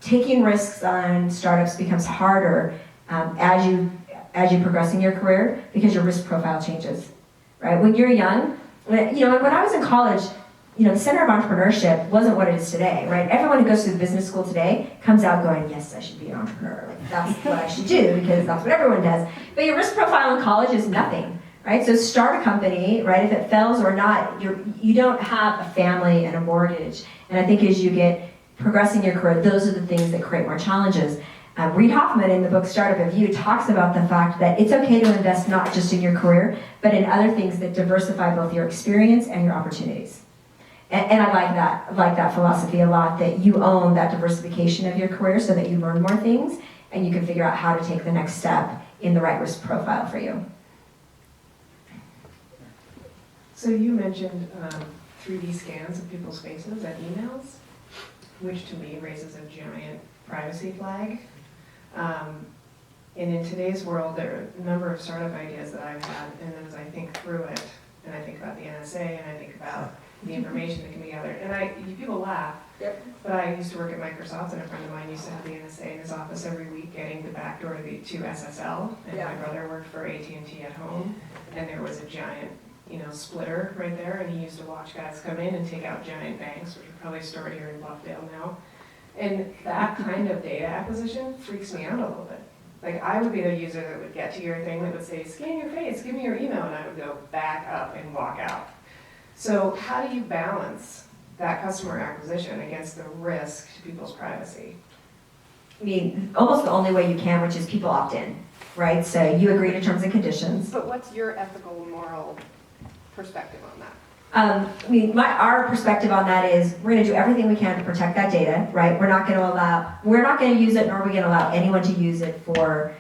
taking risks on startups becomes harder as you progress in your career because your risk profile changes, right? When you're young, when I was in college, the center of entrepreneurship wasn't what it is today, right? Everyone who goes through the business school today comes out going, yes, I should be an entrepreneur. Like, that's what I should do because that's what everyone does. But your risk profile in college is nothing, right? So start a company, right? If it fails or not, you don't have a family and a mortgage. And I think as you get progressing your career, those are the things that create more challenges. Reid Hoffman in the book Startup of You talks about the fact that it's okay to invest not just in your career, but in other things that diversify both your experience and your opportunities. And I like that philosophy a lot, that you own that diversification of your career so that you learn more things and you can figure out how to take the next step in the right risk profile for you. So you mentioned 3D scans of people's faces and emails, which to me raises a giant privacy flag. And in today's world, there are a number of startup ideas that I've had, and then as I think through it, and I think about the NSA, and I think about the information that can be gathered, and people laugh, but I used to work at Microsoft, and a friend of mine used to have the NSA in his office every week getting the backdoor to SSL, and my brother worked for AT&T at home, and there was a giant splitter right there, and he used to watch guys come in and take out giant banks, which are probably stored here in Bluffdale now. And that kind of data acquisition freaks me out a little bit. Like, I would be the user that would get to your thing that would say, scan your face, give me your email, and I would go back up and walk out. So how do you balance that customer acquisition against the risk to people's privacy? I mean, almost the only way you can, which is people opt in, right? So you agree to terms and conditions. But what's your ethical, moral perspective on that? Our perspective on that is we're going to do everything we can to protect that data, right? We're not going to use it, nor are we going to allow anyone to use it for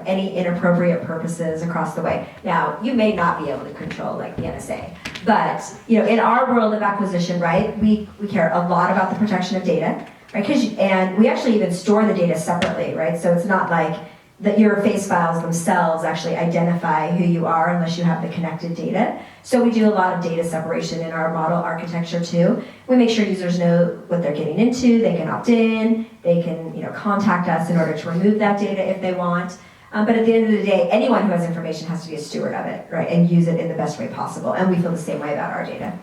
any inappropriate purposes across the way. Now, you may not be able to control like the NSA, but in our world of acquisition, right, we care a lot about the protection of data, right? And we actually even store the data separately, right? So it's not like that your face files themselves actually identify who you are unless you have the connected data. So we do a lot of data separation in our model architecture too. We make sure users know what they're getting into, they can opt in, they can contact us in order to remove that data if they want. But at the end of the day, anyone who has information has to be a steward of it, right, and use it in the best way possible. And we feel the same way about our data.